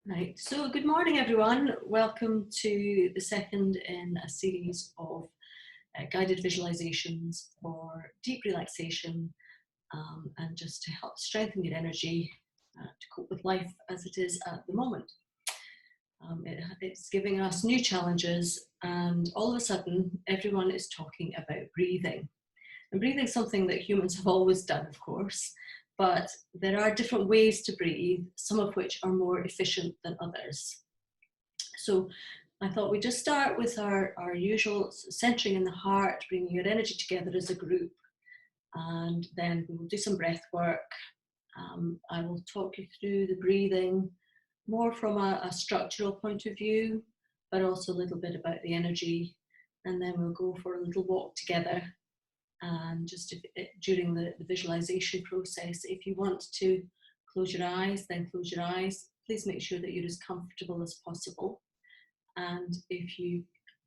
Right, so good morning everyone. Welcome to the second in a series of guided visualizations for deep relaxation and just to help strengthen your energy to cope with life as it is at the moment. It's giving us new challenges, and all of a sudden everyone is talking about breathing. And breathing is something that humans have always done, of course, but there are different ways to breathe, some of which are more efficient than others. So I thought we'd just start with our usual centering in the heart, bringing your energy together as a group, and then we'll do some breath work. I will talk you through the breathing more from a structural point of view, but also a little bit about the energy, and then we'll go for a little walk together. And just during the visualization process, if you want to close your eyes, then close your eyes. Please make sure that you're as comfortable as possible. And if you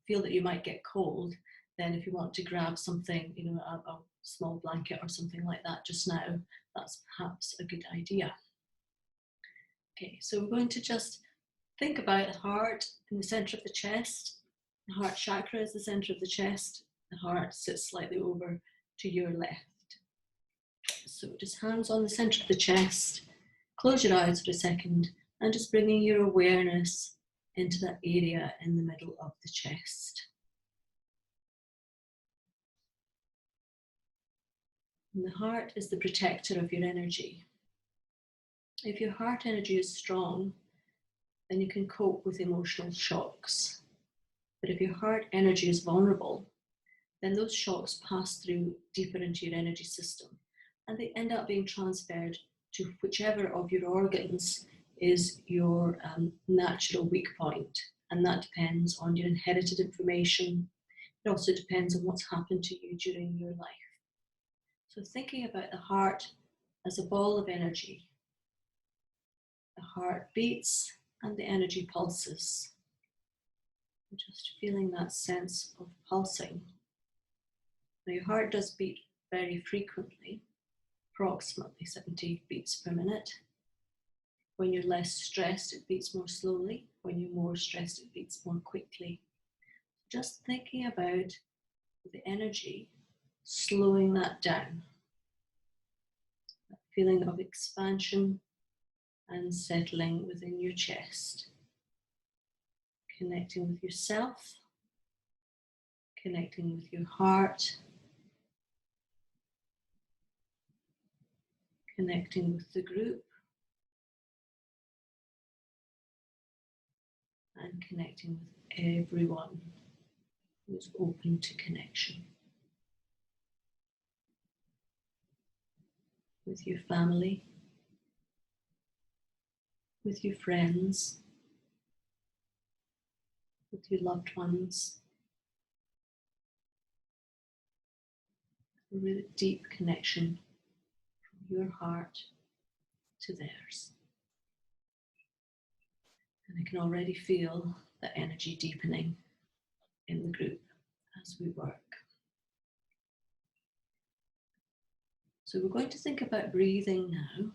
feel that you might get cold, then if you want to grab something, a small blanket or something like that just now, that's perhaps a good idea. Okay, so we're going to just think about the heart in the center of the chest. The heart chakra is the center of the chest. The heart sits slightly over to your left. So just hands on the center of the chest. Close your eyes for a second and just bringing your awareness into that area in the middle of the chest. And the heart is the protector of your energy. If your heart energy is strong, then you can cope with emotional shocks. But if your heart energy is vulnerable, then those shocks pass through deeper into your energy system, and they end up being transferred to whichever of your organs is your natural weak point. And that depends on your inherited information. It also depends on what's happened to you during your life. So thinking about the heart as a ball of energy. The heart beats and the energy pulses. Just feeling that sense of pulsing. Now your heart does beat very frequently, approximately 70 beats per minute. When you're less stressed, it beats more slowly. When you're more stressed, it beats more quickly. Just thinking about the energy, slowing that down. That feeling of expansion and settling within your chest. Connecting with yourself, connecting with your heart, connecting with the group, and connecting with everyone who's open to connection. With your family, with your friends, with your loved ones. A really deep connection from your heart to theirs. And I can already feel the energy deepening in the group as we work. So we're going to think about breathing now.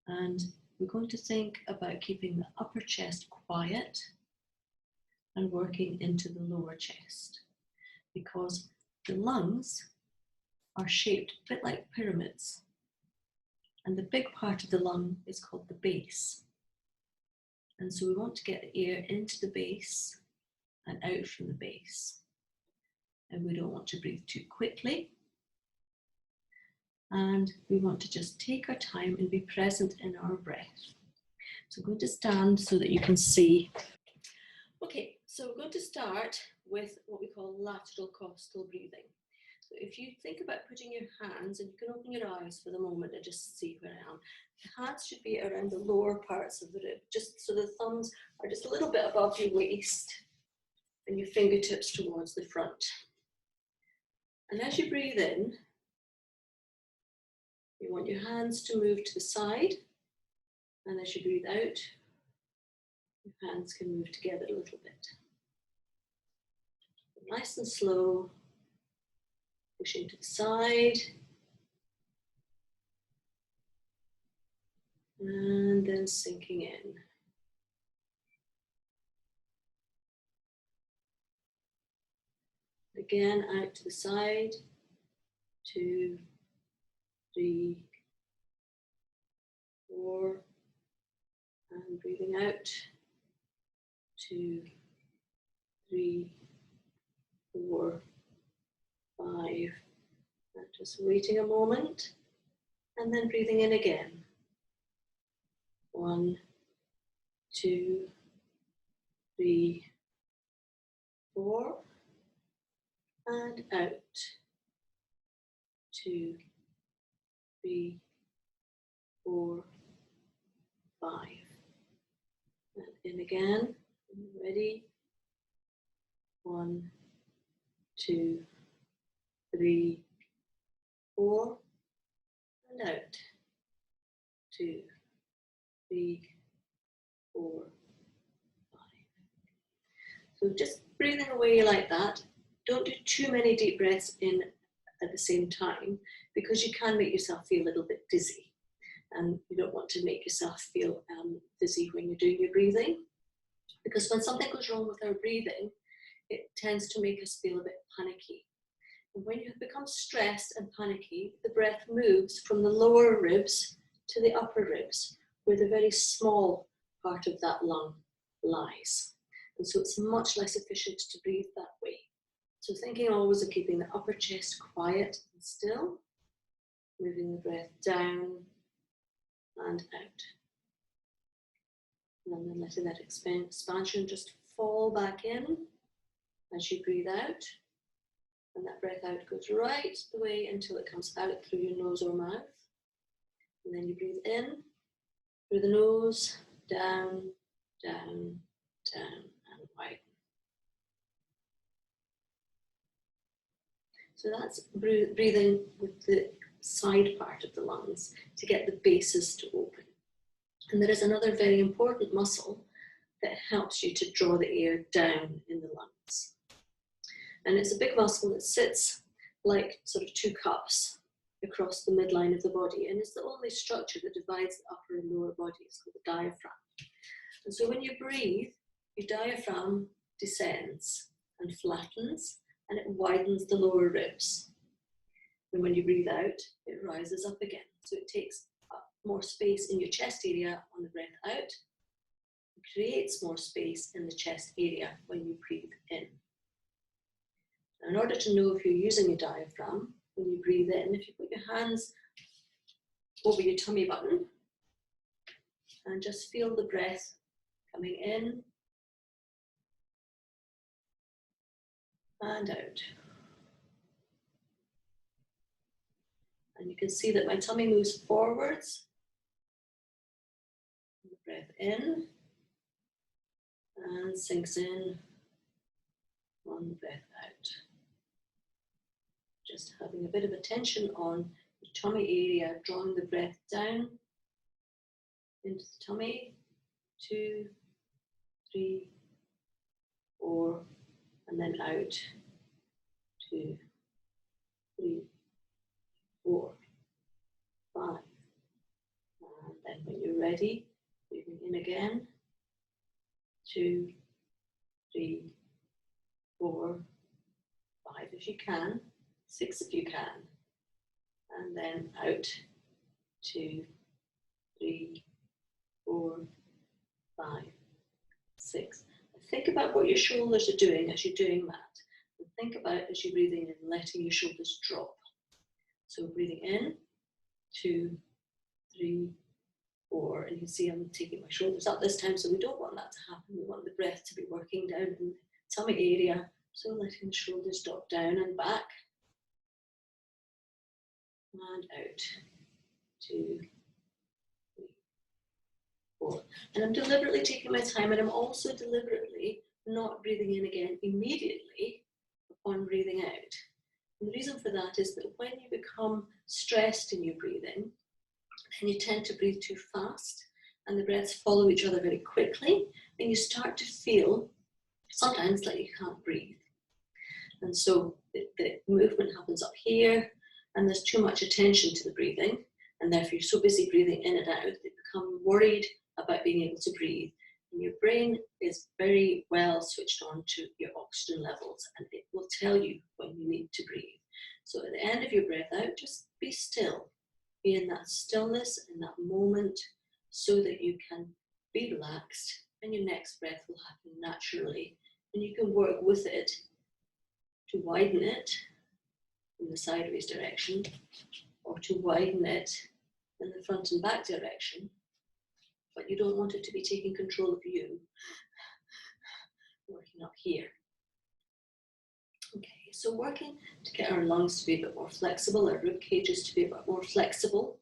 And we're going to think about keeping the upper chest quiet and working into the lower chest, because the lungs are shaped a bit like pyramids. And the big part of the lung is called the base. And so we want to get the air into the base and out from the base. And we don't want to breathe too quickly. And we want to just take our time and be present in our breath. So I'm going to stand so that you can see. Okay, so we're going to start with what we call lateral costal breathing. So if you think about putting your hands, and you can open your eyes for the moment and just see where I am. The hands should be around the lower parts of the rib, just so the thumbs are just a little bit above your waist and your fingertips towards the front. And as you breathe in, you want your hands to move to the side, and as you breathe out, your hands can move together a little bit. Nice and slow, pushing to the side, And then sinking in. Again, out to the side, 2, 3, 4, and breathing out, 2, 3, 4, 5, and just waiting a moment, and then breathing in again, 1, 2, 3, 4, and out, 2, 3, 4, 5, and in again. Ready? 1, 2, 3, 4, and out, 2, 3, 4, 5. So just breathing away like that. Don't do too many deep breaths in at the same time, because you can make yourself feel a little bit dizzy, and you don't want to make yourself feel dizzy when you're doing your breathing, because when something goes wrong with our breathing, it tends to make us feel a bit panicky. And when you become stressed and panicky, the breath moves from the lower ribs to the upper ribs, where the very small part of that lung lies. And so it's much less efficient to breathe that way. So thinking always of keeping the upper chest quiet and still, moving the breath down and out. And then letting that expansion just fall back in as you breathe out. And that breath out goes right the way until it comes out through your nose or mouth. And then you breathe in through the nose, down, down, down, and widen. So that's breathing with the side part of the lungs to get the bases to open. And there is another very important muscle that helps you to draw the air down in the lungs. And it's a big muscle that sits like sort of 2 cups across the midline of the body. And it's the only structure that divides the upper and lower body. It's called the diaphragm. And so when you breathe, your diaphragm descends and flattens, and it widens the lower ribs. And when you breathe out, it rises up again. So it takes up more space in your chest area on the breath out. It creates more space in the chest area when you breathe in. Now, in order to know if you're using a diaphragm, when you breathe in, if you put your hands over your tummy button and just feel the breath coming in and out. And you can see that my tummy moves forwards. Breath in and sinks in. One breath out. Just having a bit of attention on the tummy area, drawing the breath down into the tummy. 2, 3, 4, and then out. 2, 3, 4, 5. And then when you're ready, breathing in again. 2, 3, 4, 5 if you can, 6 if you can, and then out. 2, 3, 4, 5, 6. Think about what your shoulders are doing as you're doing that. And think about as you're breathing in, letting your shoulders drop. So breathing in, 2, 3, 4, and you can see I'm taking my shoulders up this time, so we don't want that to happen. We want the breath to be working down in the tummy area, so letting the shoulders drop down and back, and out. 2, 3, 4. And I'm deliberately taking my time, and I'm also deliberately not breathing in again immediately upon breathing out. And the reason for that is that when you become stressed in your breathing, then you tend to breathe too fast, and the breaths follow each other very quickly, and you start to feel sometimes like you can't breathe. And so the movement happens up here, and there's too much attention to the breathing, and therefore you're so busy breathing in and out that you become worried about being able to breathe. And your brain is very well switched on to your oxygen levels, and it will tell you when you need to breathe. So at the end of your breath out, just be still. Be in that stillness, in that moment, so that you can be relaxed, and your next breath will happen naturally. And you can work with it to widen it in the sideways direction, or to widen it in the front and back direction. But you don't want it to be taking control of you, working up here. Okay, so working to get our lungs to be a bit more flexible, our rib cages to be a bit more flexible.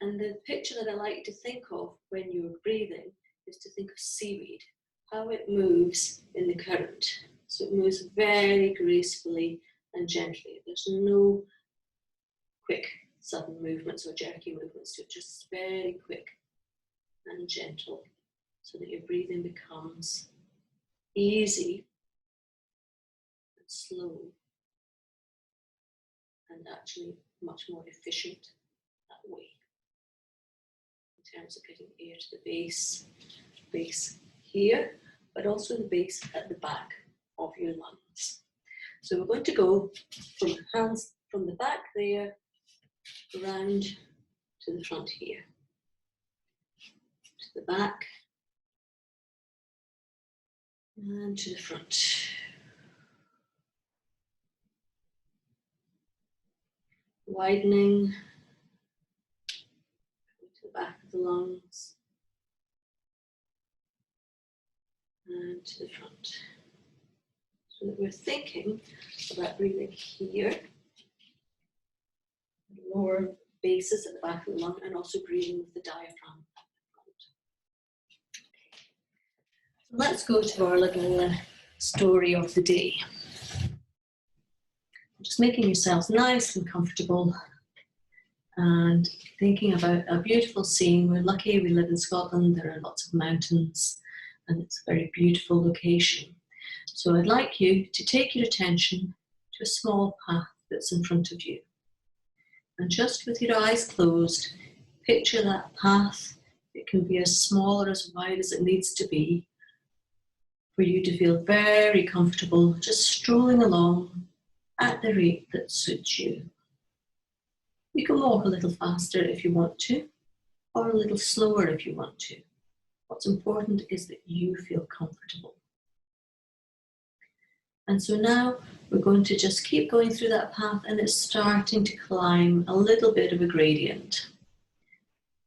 And the picture that I like you to think of when you're breathing is to think of seaweed, how it moves in the current. So it moves very gracefully and gently. There's no quick, sudden movements or jerky movements to it, just very quick and gentle, so that your breathing becomes easy and slow and actually much more efficient that way, in terms of getting air to the base here, but also the base at the back of your lungs. So we're going to go from hands from the back there around to the front here, to the back and to the front. Widening to the back of the lungs and to the front. So that we're thinking about breathing here, the lower bases at the back of the lung, and also breathing with the diaphragm at the front. So let's go to our little story of the day. Just making yourselves nice and comfortable and thinking about a beautiful scene. We're lucky, we live in Scotland, there are lots of mountains and it's a very beautiful location. So I'd like you to take your attention to a small path that's in front of you. And just with your eyes closed, picture that path. It can be as small or as wide as it needs to be for you to feel very comfortable just strolling along at the rate that suits you. You can walk a little faster if you want to, or a little slower if you want to. What's important is that you feel comfortable. And so now we're going to just keep going through that path, and it's starting to climb a little bit of a gradient.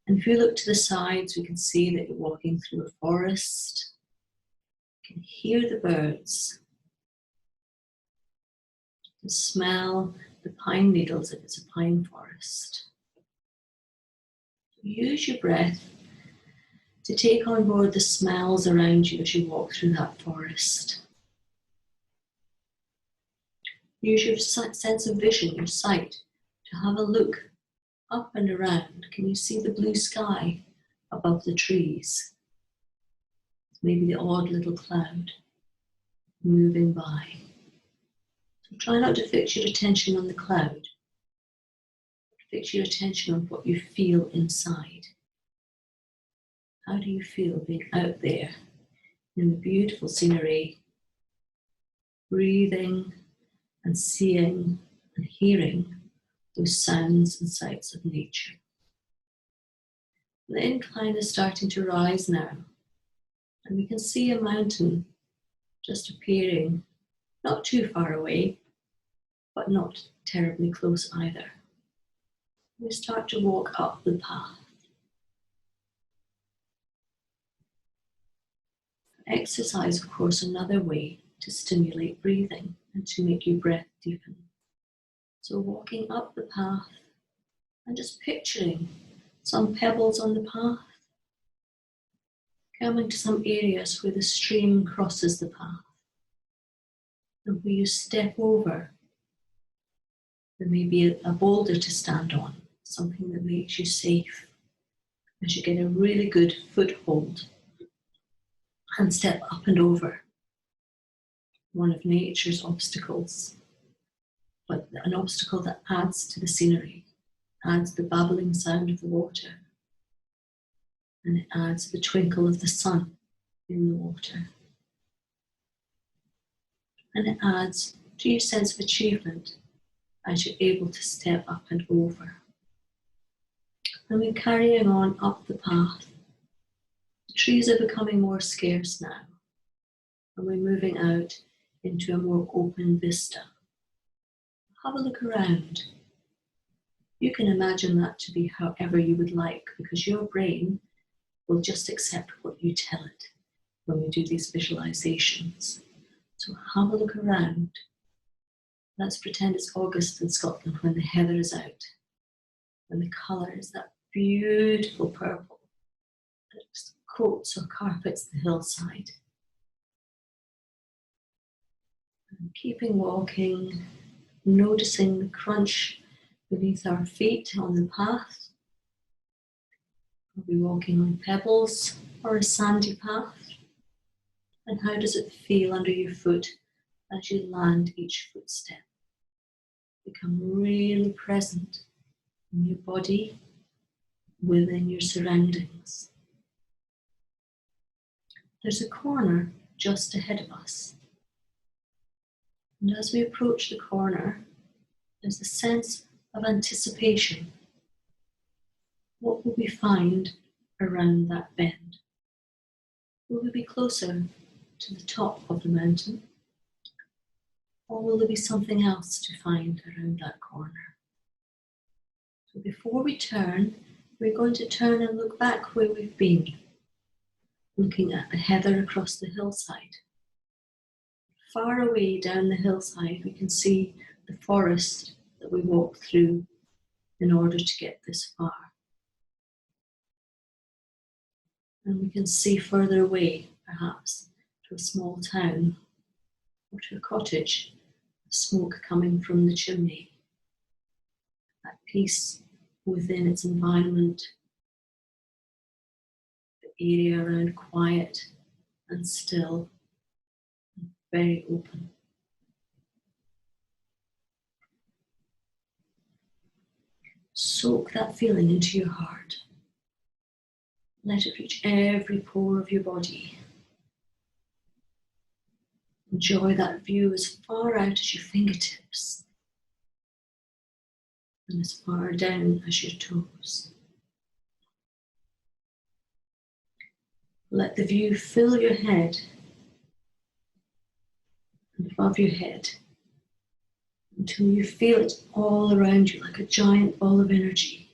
And if you look to the sides, we can see that you're walking through a forest. You can hear the birds. You can smell the pine needles if it's a pine forest. Use your breath to take on board the smells around you as you walk through that forest. Use your sense of vision, your sight, to have a look up and around. Can you see the blue sky above the trees? Maybe the odd little cloud moving by. So try not to fix your attention on the cloud. Fix your attention on what you feel inside. How do you feel being out there in the beautiful scenery, breathing and seeing and hearing those sounds and sights of nature? The incline is starting to rise now, and we can see a mountain just appearing, not too far away, but not terribly close either. We start to walk up the path. Exercise, of course, another way to stimulate breathing and to make your breath deepen. So walking up the path and just picturing some pebbles on the path, coming to some areas where the stream crosses the path, and where you step over, there may be a boulder to stand on, something that makes you safe as you get a really good foothold and step up and over one of nature's obstacles, but an obstacle that adds to the scenery, adds the babbling sound of the water, and it adds the twinkle of the sun in the water, and it adds to your sense of achievement as you're able to step up and over. And we're carrying on up the path. The trees are becoming more scarce now, and we're moving out into a more open vista. Have a look around. You can imagine that to be however you would like, because your brain will just accept what you tell it when we do these visualizations. So have a look around. Let's pretend it's August in Scotland when the heather is out, and the colour is that beautiful purple that coats or carpets the hillside. And keeping walking, noticing the crunch beneath our feet on the path. We'll be walking on pebbles or a sandy path. And how does it feel under your foot as you land each footstep? Become really present in your body, within your surroundings. There's a corner just ahead of us. And as we approach the corner, there's a sense of anticipation. What will we find around that bend? Will we be closer to the top of the mountain? Or will there be something else to find around that corner? So before we turn, we're going to turn and look back where we've been, looking at the heather across the hillside. Far away down the hillside, we can see the forest that we walked through in order to get this far. And we can see further away, perhaps, to a small town or to a cottage, smoke coming from the chimney. At peace within its environment, the area around quiet and still, and very open. Soak that feeling into your heart. Let it reach every pore of your body. Enjoy that view as far out as your fingertips and as far down as your toes. Let the view fill your head and above your head until you feel it all around you like a giant ball of energy,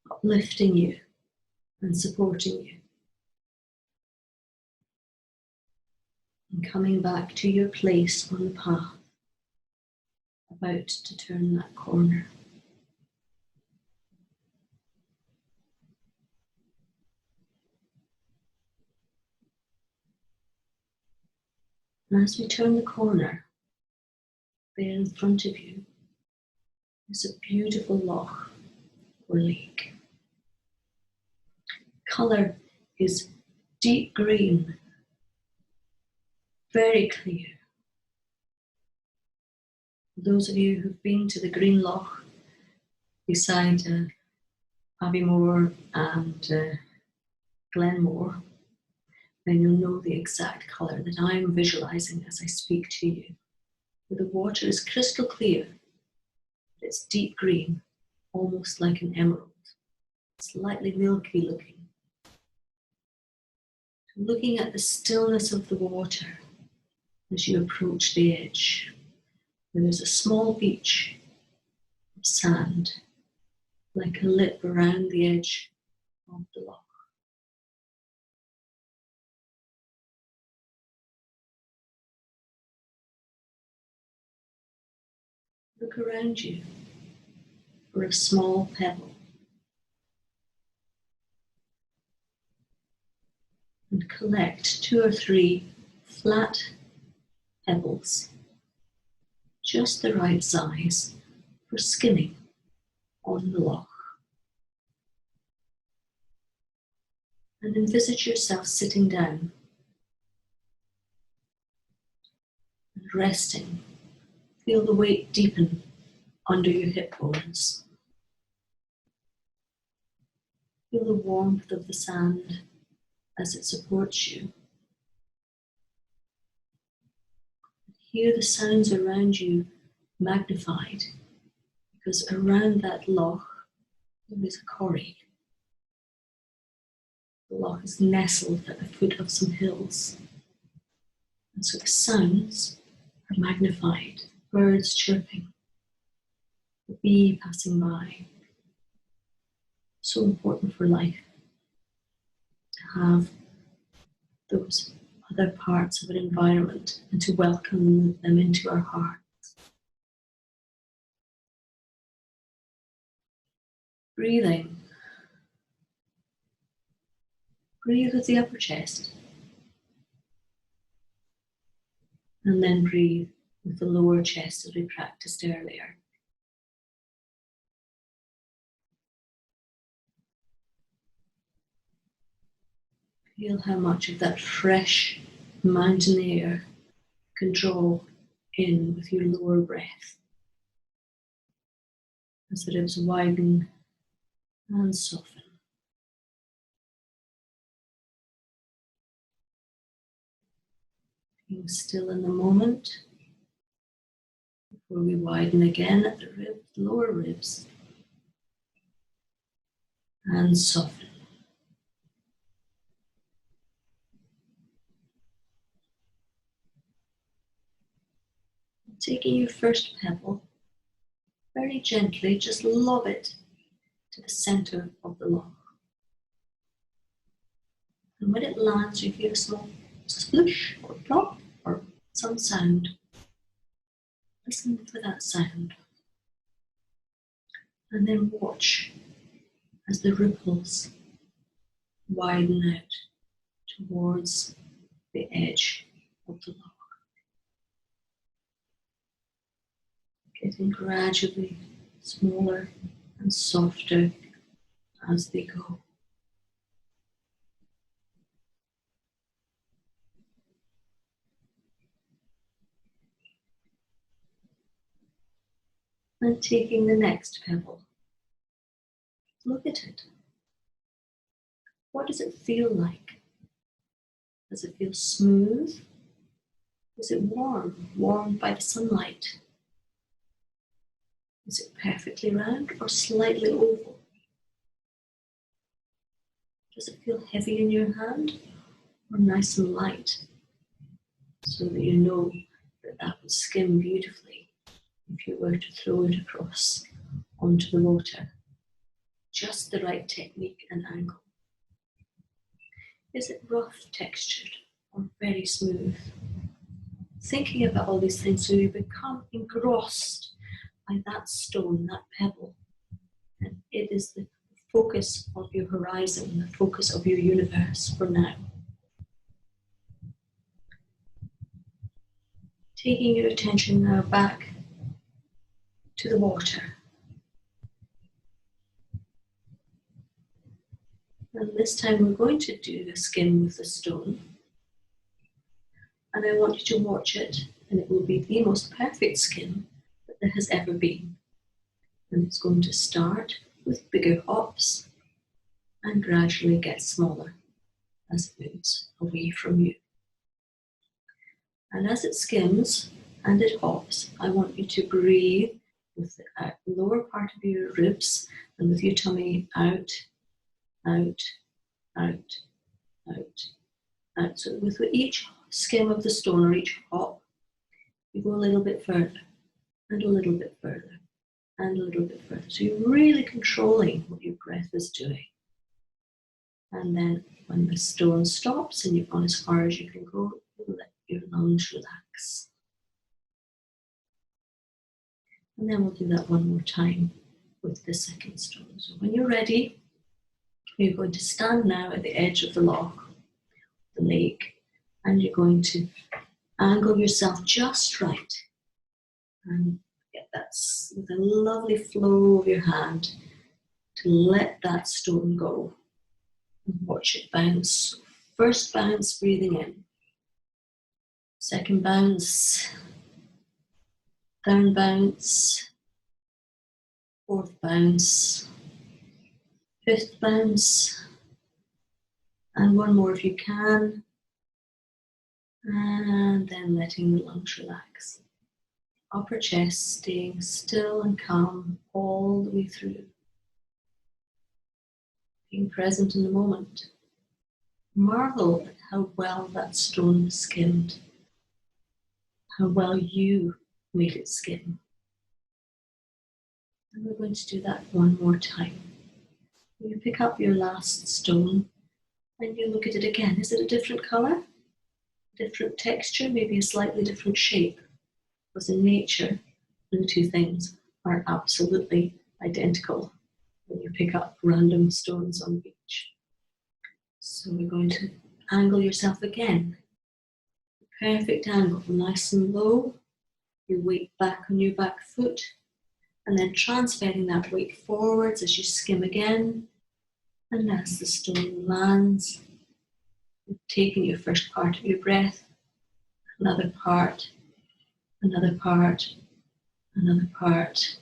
uplifting you and supporting you. And coming back to your place on the path, about to turn that corner. And as we turn the corner, there in front of you is a beautiful loch or lake. Colour is deep green, very clear. Those of you who've been to the Green Loch beside Aviemore and Glenmore, then you'll know the exact colour that I'm visualising as I speak to you. Where the water is crystal clear, it's deep green, almost like an emerald, slightly milky looking. Looking at the stillness of the water as you approach the edge, where there's a small beach of sand, like a lip around the edge of the loch. Look around you for a small pebble and collect 2 or 3 flat pebbles, just the right size for skimming on the loch. And envisage yourself sitting down and resting. Feel the weight deepen under your hip bones. Feel the warmth of the sand as it supports you. Hear the sounds around you magnified, because around that loch there is a corrie. The loch is nestled at the foot of some hills. And so the sounds are magnified. Birds chirping, the bee passing by. So important for life to have those other parts of an environment and to welcome them into our hearts. Breathing. Breathe with the upper chest. And then breathe with the lower chest as we practiced earlier. Feel how much of that fresh mountain air can draw in with your lower breath as the ribs widen and soften. Being still in the moment before we widen again at the lower ribs and soften. Taking your first pebble, very gently, just lob it to the center of the loch. And when it lands, you hear a small sploosh or plop or some sound. Listen for that sound. And then watch as the ripples widen out towards the edge of the loch. Getting gradually smaller and softer as they go. And taking the next pebble, look at it. What does it feel like? Does it feel smooth? Is it warm, warmed by the sunlight? Is it perfectly round or slightly oval? Does it feel heavy in your hand or nice and light? So that you know that that would skim beautifully if you were to throw it across onto the water. Just the right technique and angle. Is it rough textured or very smooth? Thinking about all these things so you become engrossed by that stone, that pebble. And it is the focus of your horizon, the focus of your universe for now. Taking your attention now back to the water. And this time we're going to do a skim with the stone. And I want you to watch it, and it will be the most perfect skim that there has ever been. And it's going to start with bigger hops and gradually get smaller as it moves away from you. And as it skims and it hops, I want you to breathe with the lower part of your ribs and with your tummy out, out, out, out, out. So with each skim of the stone or each hop, you go a little bit further and a little bit further and a little bit further. So you're really controlling what your breath is doing. And then when the stone stops and you've gone as far as you can go, you let your lungs relax. And then we'll do that one more time with the second stone. So when you're ready, you're going to stand now at the edge of the loch, the lake, and you're going to angle yourself just right and get that with a lovely flow of your hand to let that stone go. Watch it bounce. First bounce, breathing in. Second bounce. Third bounce. Fourth bounce, fifth bounce, and one more if you can, and then letting the lungs relax. Upper chest staying still and calm all the way through. Being present in the moment. Marvel at how well that stone was skimmed, how well you made it skim. And we're going to do that one more time. You pick up your last stone and you look at it again. Is it a different colour? Different texture, maybe a slightly different shape? Because in nature, the two things are absolutely identical when you pick up random stones on the beach. So we're going to angle yourself again. Perfect angle, nice and low. Your weight back on your back foot, and then transferring that weight forwards as you skim again. And as the stone lands, you've taken your first part of your breath, another part, another part, another part,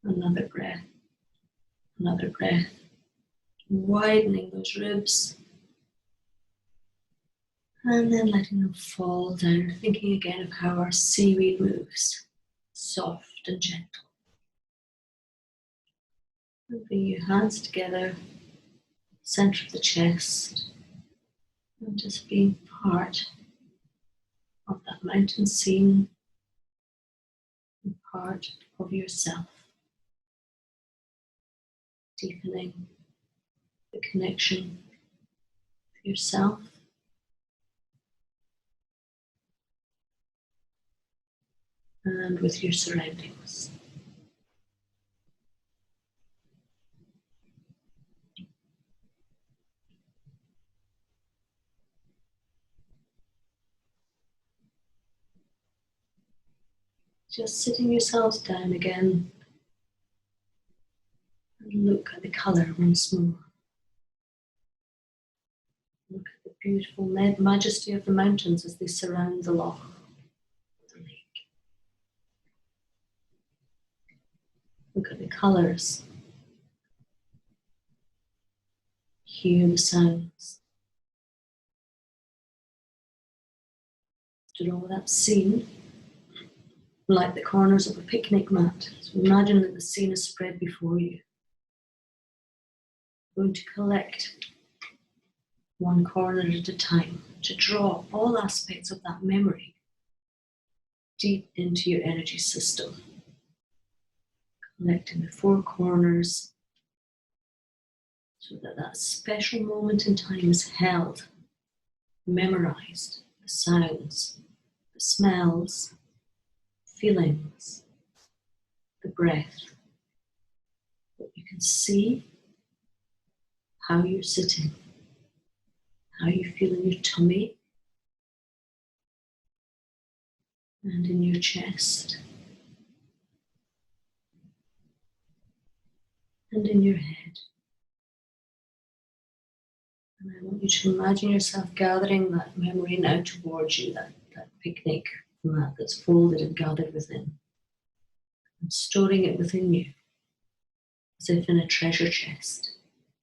another breath, another breath. Widening those ribs, and then letting them fall down, thinking again of how our seaweed moves, soft and gentle. And bring your hands together, center of the chest, and just being part of that mountain scene, and part of yourself. Deepening the connection with yourself and with your surroundings. Just sitting yourselves down again and look at the colour once more. Look at the beautiful majesty of the mountains as they surround the Loch, the lake. Look at the colours. Hear the sounds. Draw that scene like the corners of a picnic mat. So imagine that the scene is spread before you. You're going to collect one corner at a time to draw all aspects of that memory deep into your energy system. Collecting the four corners so that that special moment in time is held, memorized, the sounds, the smells, feelings, the breath, that you can see how you're sitting, how you feel in your tummy and in your chest and in your head. And I want you to imagine yourself gathering that memory now towards you, that picnic mat that's folded and gathered within, and storing it within you as if in a treasure chest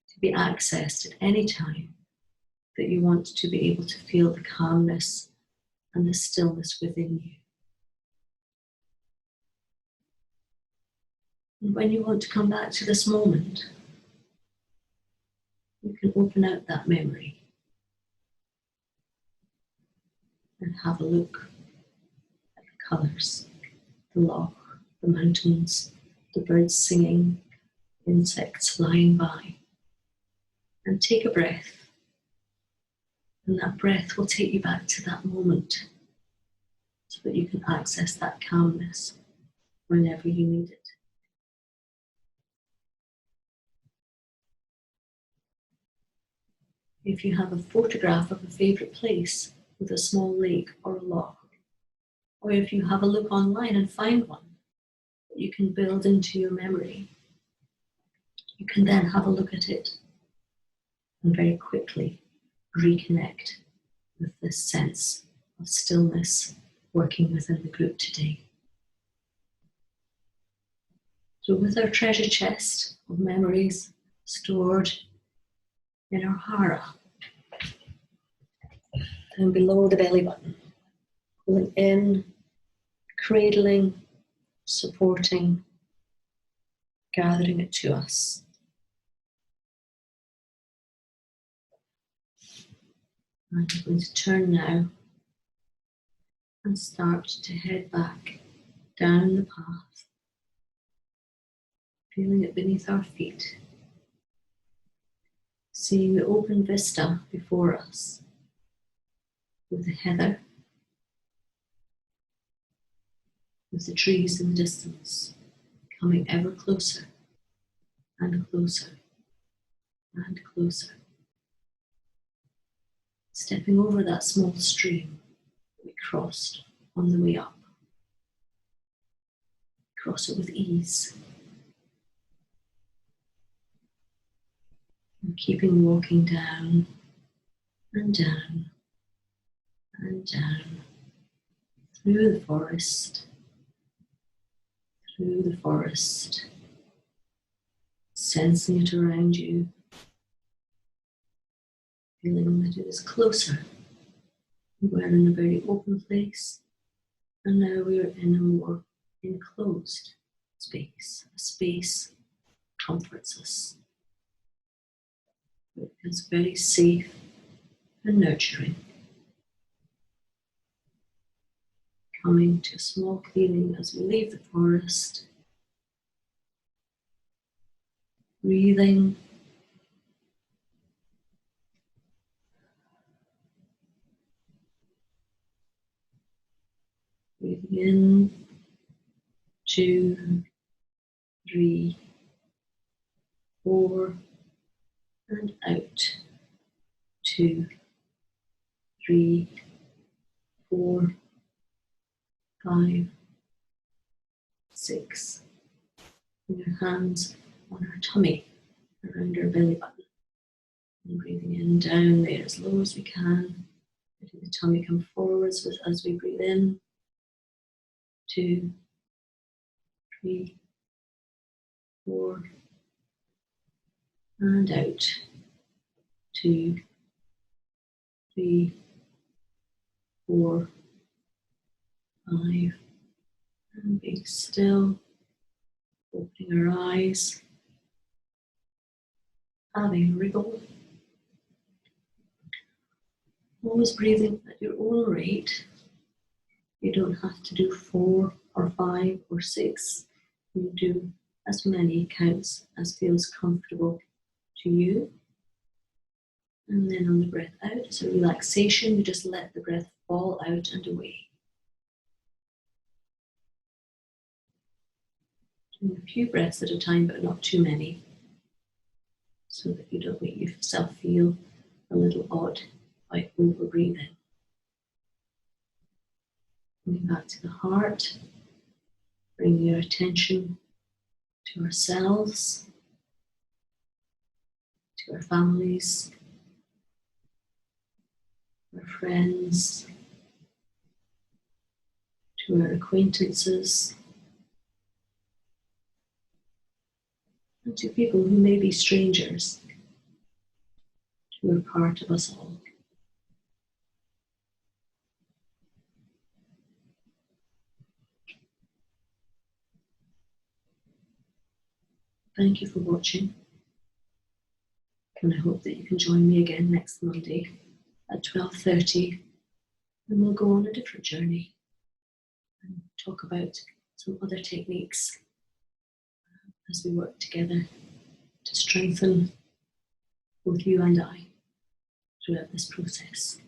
to be accessed at any time that you want to be able to feel the calmness and the stillness within you. And when you want to come back to this moment, you can open out that memory and have a look at the colours, the loch, the mountains, the birds singing, insects flying by. And take a breath, and that breath will take you back to that moment so that you can access that calmness whenever you need it. If you have a photograph of a favourite place with a small lake or a loch, or if you have a look online and find one that you can build into your memory, you can then have a look at it and very quickly reconnect with this sense of stillness working within the group today. So with our treasure chest of memories stored in our hara, and below the belly button, pulling in, cradling, supporting, gathering it to us. And I'm going to turn now and start to head back down the path, feeling it beneath our feet, seeing the open vista before us with the heather, with the trees in the distance, coming ever closer and closer and closer. Stepping over that small stream we crossed on the way up. Cross it with ease. And keeping walking down and down and down through the forest, sensing it around you, feeling that it is closer. We're in a very open place, and now we're in a more enclosed space. A space comforts us. It is very safe and nurturing. Coming to a small clearing as we leave the forest. Breathing. Breathing in, 2, 3, 4, and out, 2, 3, 4, 5, 6. And your hands on our tummy, around our belly button. And breathing in, down there as low as we can. Letting the tummy come forwards as we breathe in. 2, 3, 4, and out. 2, 3, 4, 5, and being still, opening our eyes, having a wriggle. Always breathing at your own rate. You don't have to do 4 or 5 or 6. You do as many counts as feels comfortable to you. And then on the breath out, it's a relaxation. You just let the breath fall out and away. Doing a few breaths at a time, but not too many, so that you don't make yourself feel a little odd by over-breathing. Coming back to the heart, bringing your attention to ourselves, to our families, our friends, to our acquaintances, and to people who may be strangers, who are part of us all. Thank you for watching, and I hope that you can join me again next Monday at 12:30, and we'll go on a different journey and talk about some other techniques as we work together to strengthen both you and I throughout this process.